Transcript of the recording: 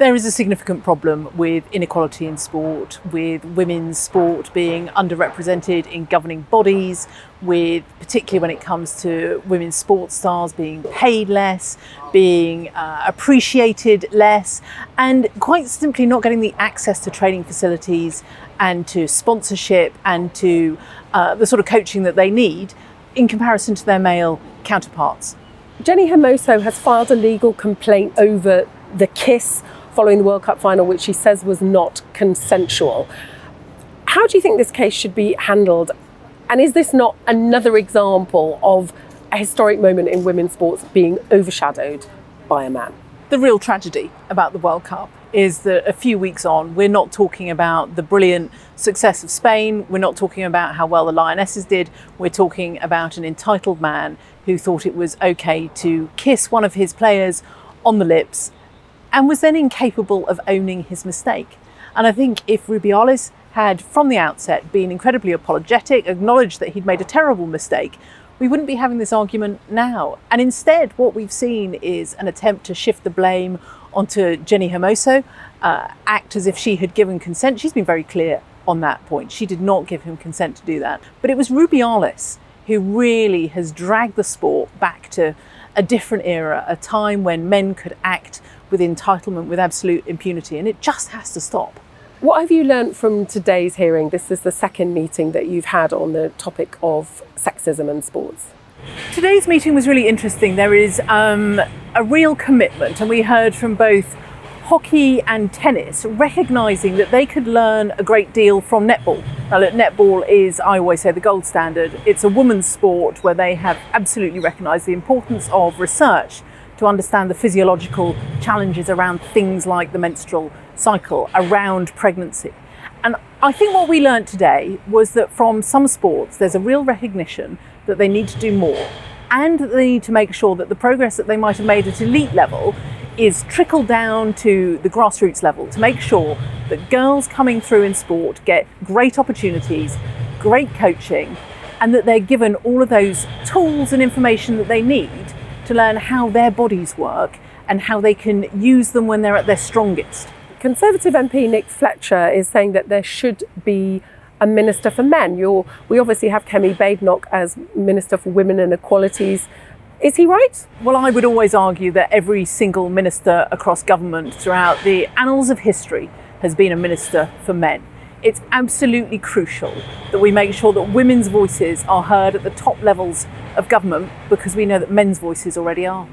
There is a significant problem with inequality in sport, with women's sport being underrepresented in governing bodies, with particularly when it comes to women's sports stars being paid less, being appreciated less, and quite simply not getting the access to training facilities and to sponsorship and to the sort of coaching that they need in comparison to their male counterparts. Jenni Hermoso has filed a legal complaint over the kiss following the World Cup final, which she says was not consensual. How do you think this case should be handled? And is this not another example of a historic moment in women's sports being overshadowed by a man? The real tragedy about the World Cup is that a few weeks on, we're not talking about the brilliant success of Spain. We're not talking about how well the Lionesses did. We're talking about an entitled man who thought it was okay to kiss one of his players on the lips and was then incapable of owning his mistake. And I think if Rubiales had from the outset been incredibly apologetic, acknowledged that he'd made a terrible mistake, we wouldn't be having this argument now. And instead, what we've seen is an attempt to shift the blame onto Jenni Hermoso, act as if she had given consent. She's been very clear on that point. She did not give him consent to do that. But it was Rubiales who really has dragged the sport back to a different era, a time when men could act with entitlement, with absolute impunity, and it just has to stop. What have you learnt from today's hearing? This is the second meeting that you've had on the topic of sexism and sports. Today's meeting was really interesting. There is a real commitment, and we heard from both hockey and tennis recognising that they could learn a great deal from netball. Now look, netball is, I always say, the gold standard. It's a women's sport where they have absolutely recognised the importance of research to understand the physiological challenges around things like the menstrual cycle, around pregnancy. And I think what we learned today was that from some sports, there's a real recognition that they need to do more, and that they need to make sure that the progress that they might have made at elite level is trickled down to the grassroots level, to make sure that girls coming through in sport get great opportunities, great coaching, and that they're given all of those tools and information that they need to learn how their bodies work and how they can use them when they're at their strongest. Conservative MP Nick Fletcher is saying that there should be a Minister for Men. We obviously have Kemi Badenoch as Minister for Women and Equalities. Is he right? Well, I would always argue that every single minister across government throughout the annals of history has been a minister for men. It's absolutely crucial that we make sure that women's voices are heard at the top levels of government, because we know that men's voices already are.